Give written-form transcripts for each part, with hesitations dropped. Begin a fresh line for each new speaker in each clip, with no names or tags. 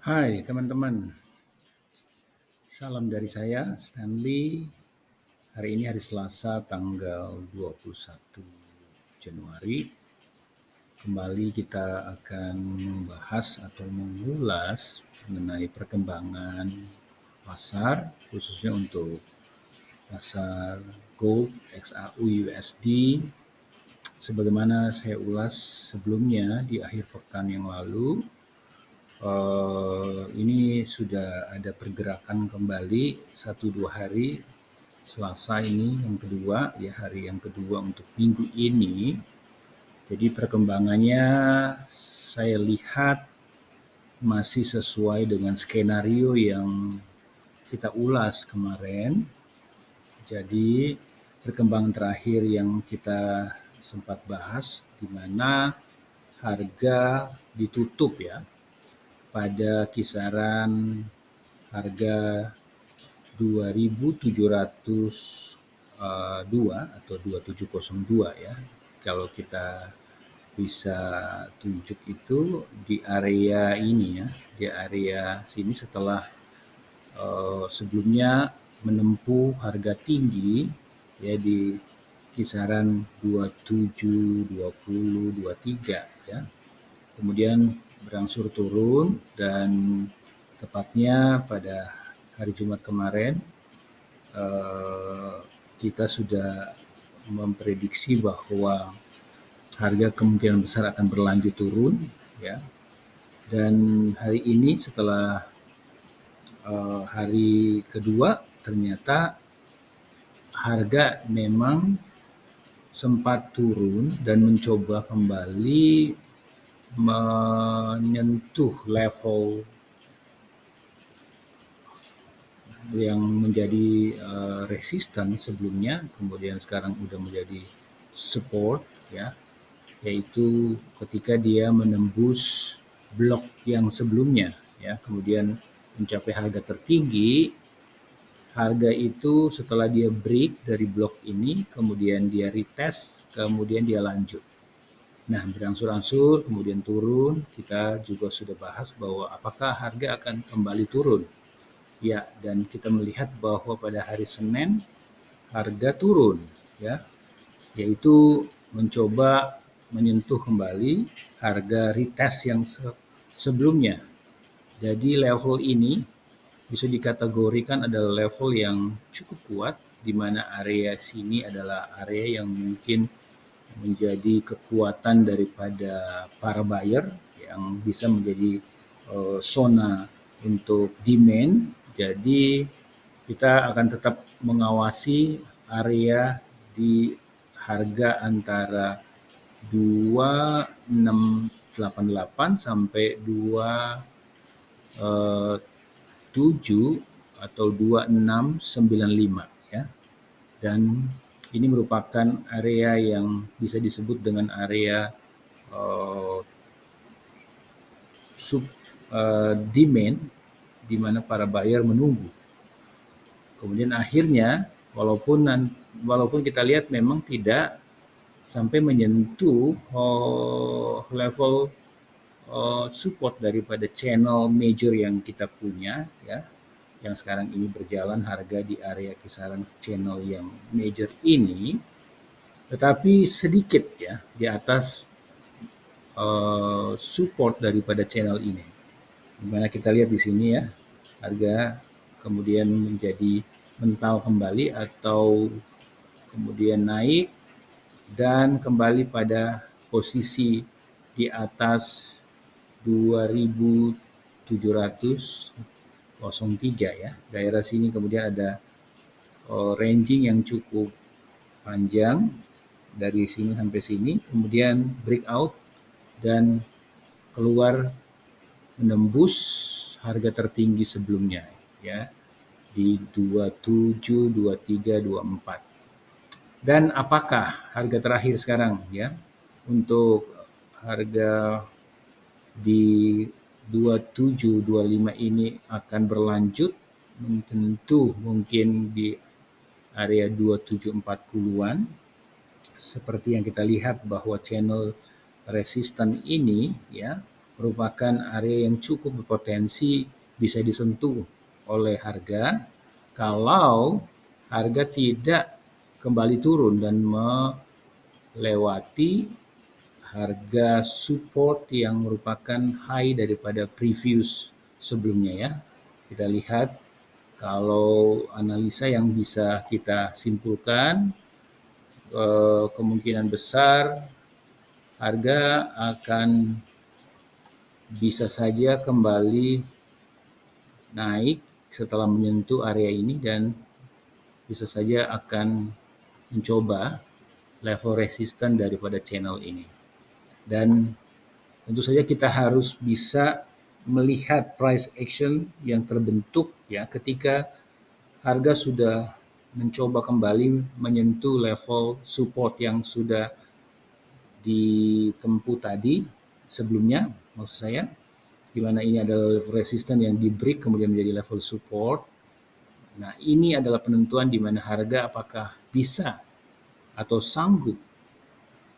Hai teman-teman, salam dari saya Stanley. Hari ini hari Selasa tanggal 21 Januari. Kembali kita akan membahas atau mengulas mengenai perkembangan pasar, khususnya untuk pasar gold XAU USD. Sebagaimana saya ulas sebelumnya di akhir pekan yang lalu, ini sudah ada pergerakan kembali 1-2 hari. Selasa ini yang kedua, ya hari yang kedua untuk minggu ini. Jadi perkembangannya saya lihat masih sesuai dengan skenario yang kita ulas kemarin. Jadi perkembangan terakhir yang kita sempat bahas di mana harga ditutup ya pada kisaran harga 2.702 atau 2702 ya. Kalau kita bisa tunjuk itu di area ini ya, di area sini setelah sebelumnya menempuh harga tinggi ya di kisaran 27, 20, 23 ya. Kemudian berangsur turun dan tepatnya pada hari Jumat kemarin kita sudah memprediksi bahwa harga kemungkinan besar akan berlanjut turun ya. Dan hari ini setelah hari kedua ternyata harga memang sempat turun dan mencoba kembali menyentuh level yang menjadi resisten sebelumnya, kemudian sekarang udah menjadi support ya, yaitu ketika dia menembus blok yang sebelumnya ya, kemudian mencapai harga tertinggi. Harga itu setelah dia break dari blok ini, kemudian dia retest, kemudian dia lanjut. Nah, berangsur-angsur kemudian turun. Kita juga sudah bahas bahwa apakah harga akan kembali turun. Ya, dan kita melihat bahwa pada hari Senin harga turun ya, yaitu mencoba menyentuh kembali harga retest yang sebelumnya. Jadi level ini bisa dikategorikan adalah level yang cukup kuat, di mana area sini adalah area yang mungkin menjadi kekuatan daripada para buyer yang bisa menjadi zona untuk demand. Jadi kita akan tetap mengawasi area di harga antara 2688 sampai 27 atau 2695 ya. Dan ini merupakan area yang bisa disebut dengan area demand di mana para buyer menunggu. Kemudian akhirnya walaupun kita lihat memang tidak sampai menyentuh level support daripada channel major yang kita punya ya, yang sekarang ini berjalan harga di area kisaran channel yang major ini, tetapi sedikit ya di atas support daripada channel ini. Dimana kita lihat di sini ya, harga kemudian menjadi mental kembali atau kemudian naik dan kembali pada posisi di atas 2703 ya. Daerah sini kemudian ada ranging yang cukup panjang dari sini sampai sini, kemudian breakout dan keluar menembus harga tertinggi sebelumnya ya di 27, 23, 24. Dan apakah harga terakhir sekarang ya untuk harga di 27, 25 ini akan berlanjut? Tentu mungkin di area 2740-an seperti yang kita lihat bahwa channel resisten ini ya merupakan area yang cukup berpotensi bisa disentuh oleh harga kalau harga tidak kembali turun dan melewati harga support yang merupakan high daripada previous sebelumnya ya. Kita lihat kalau analisa yang bisa kita simpulkan, kemungkinan besar harga akan bisa saja kembali naik setelah menyentuh area ini dan bisa saja akan mencoba level resisten daripada channel ini. Dan tentu saja kita harus bisa melihat price action yang terbentuk ya ketika harga sudah mencoba kembali menyentuh level support yang sudah ditempuh tadi sebelumnya, maksud saya, di mana ini adalah level resisten yang di break kemudian menjadi level support. Nah, ini adalah penentuan di mana harga apakah bisa atau sanggup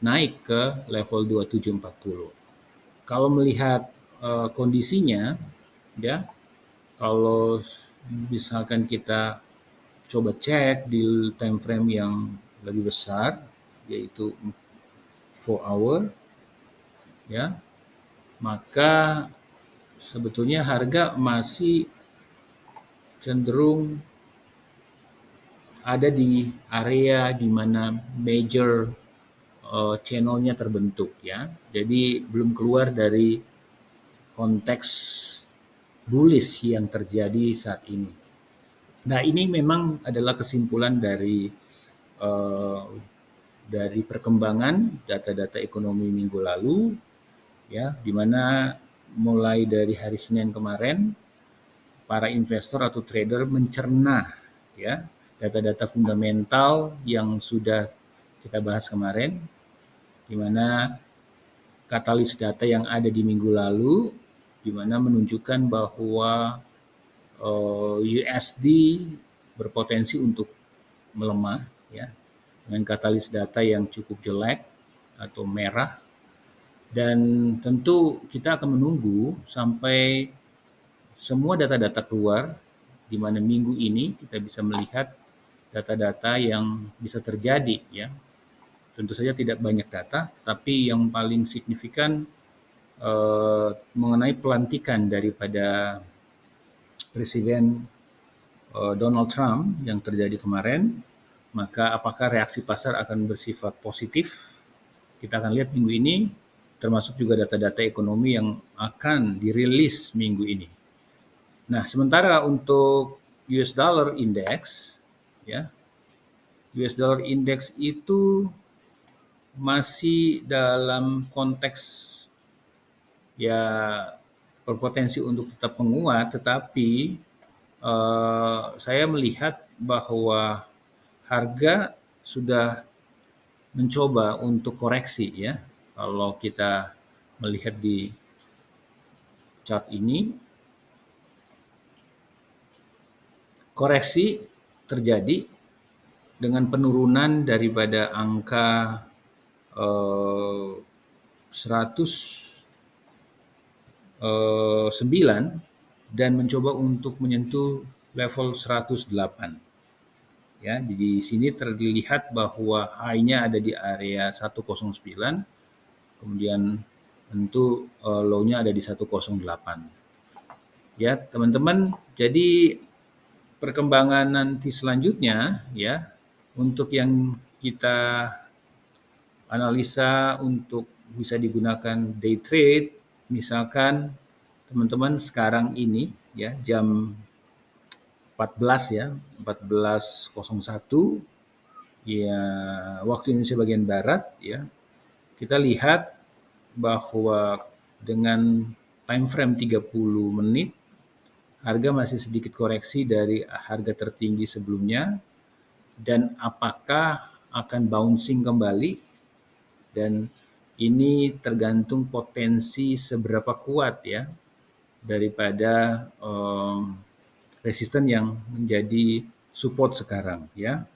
naik ke level 2740. Kalau melihat kondisinya, ya, kalau misalkan kita coba cek di time frame yang lebih besar, yaitu 4 hour, ya, maka sebetulnya harga masih cenderung ada di area di mana major channelnya terbentuk ya. Jadi belum keluar dari konteks bullish yang terjadi saat ini. Nah, ini memang adalah kesimpulan uh, dari perkembangan data-data ekonomi minggu lalu ya, di mana mulai dari hari Senin kemarin para investor atau trader mencerna ya data-data fundamental yang sudah kita bahas kemarin, di mana katalis data yang ada di minggu lalu, di mana menunjukkan bahwa USD berpotensi untuk melemah ya dengan katalis data yang cukup jelek atau merah, dan tentu kita akan menunggu sampai semua data-data keluar di mana minggu ini kita bisa melihat data-data yang bisa terjadi ya. Tentu saja tidak banyak data, tapi yang paling signifikan mengenai pelantikan daripada Presiden Donald Trump yang terjadi kemarin, maka apakah reaksi pasar akan bersifat positif? Kita akan lihat minggu ini, termasuk juga data-data ekonomi yang akan dirilis minggu ini. Nah, sementara untuk US Dollar Index, ya, US Dollar Index itu masih dalam konteks ya berpotensi untuk tetap menguat, tetapi saya melihat bahwa harga sudah mencoba untuk koreksi ya. Kalau kita melihat di chart ini, koreksi terjadi dengan penurunan daripada angka 109 dan mencoba untuk menyentuh level 108. Ya, di sini terlihat bahwa high-nya ada di area 109, kemudian tentu low-nya ada di 108. Ya, teman-teman, jadi perkembangan nanti selanjutnya ya untuk yang kita analisa untuk bisa digunakan day trade, misalkan teman-teman sekarang ini ya jam 14 ya, 14.01 ya waktu Indonesia bagian barat ya. Kita lihat bahwa dengan time frame 30 menit harga masih sedikit koreksi dari harga tertinggi sebelumnya, dan apakah akan bouncing kembali, dan ini tergantung potensi seberapa kuat ya daripada resisten yang menjadi support sekarang ya.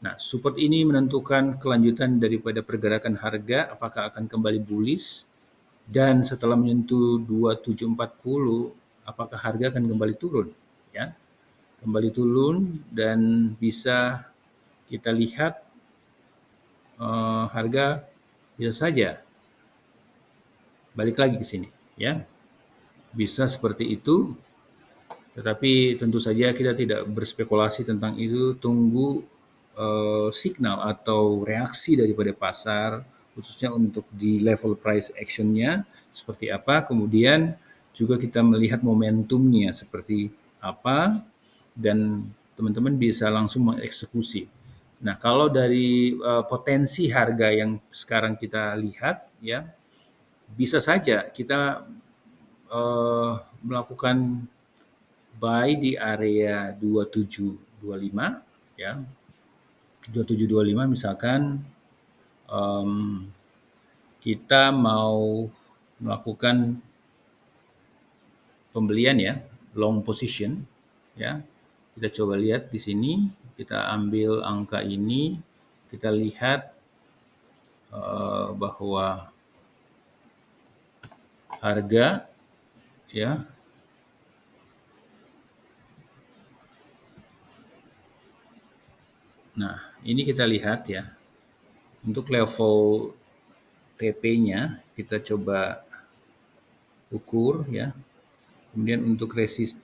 Nah, support ini menentukan kelanjutan daripada pergerakan harga, apakah akan kembali bullish Dan setelah menyentuh 2740, apakah harga akan kembali turun? Ya, kembali turun dan bisa kita lihat harga bisa saja balik lagi ke sini, ya. Bisa seperti itu, tetapi tentu saja kita tidak berspekulasi tentang itu, tunggu signal atau reaksi daripada pasar, khususnya untuk di level price action-nya seperti apa, kemudian juga kita melihat momentumnya seperti apa, dan teman-teman bisa langsung mengeksekusi. Nah, kalau dari potensi harga yang sekarang kita lihat, ya bisa saja kita melakukan buy di area 2725, ya. 2725 misalkan kita mau melakukan pembelian, ya, long position, ya. Kita coba lihat di sini, kita ambil angka ini, kita lihat bahwa harga, ya, nah ini kita lihat, ya, untuk level TP-nya kita coba ukur, ya. Kemudian untuk resist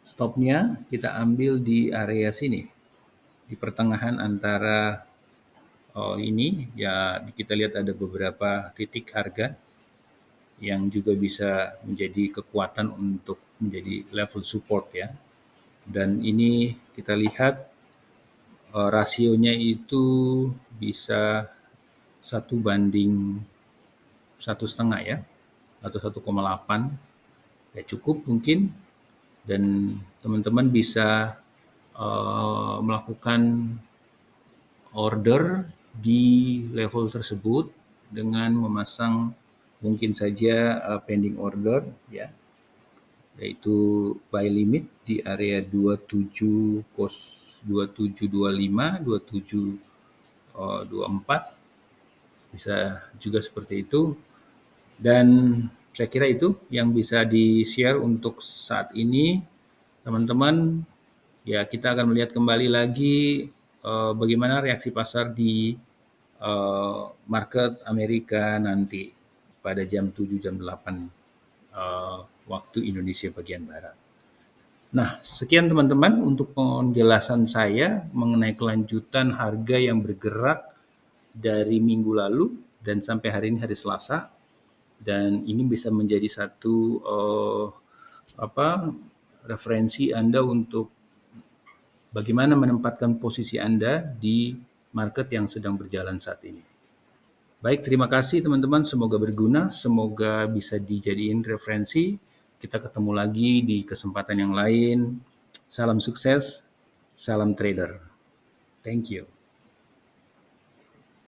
stopnya kita ambil di area sini, di pertengahan antara ini, ya, kita lihat ada beberapa titik harga yang juga bisa menjadi kekuatan untuk menjadi level support, ya. Dan ini kita lihat rasionya itu bisa 1:1,5, ya, atau 1,8, ya, cukup mungkin, dan teman-teman bisa melakukan order di level tersebut dengan memasang mungkin saja pending order, ya, yaitu buy limit di area 2725, 2724, bisa juga seperti itu. Dan saya kira itu yang bisa di-share untuk saat ini, teman-teman. Ya, kita akan melihat kembali lagi bagaimana reaksi pasar di market Amerika nanti pada jam 7, jam 8 waktu Indonesia bagian Barat. Nah, sekian teman-teman untuk penjelasan saya mengenai kelanjutan harga yang bergerak dari minggu lalu dan sampai hari ini hari Selasa. Dan ini bisa menjadi satu referensi Anda untuk bagaimana menempatkan posisi Anda di market yang sedang berjalan saat ini. Baik, terima kasih teman-teman. Semoga berguna, semoga bisa dijadiin referensi. Kita ketemu lagi di kesempatan yang lain. Salam sukses, salam trader. Thank you.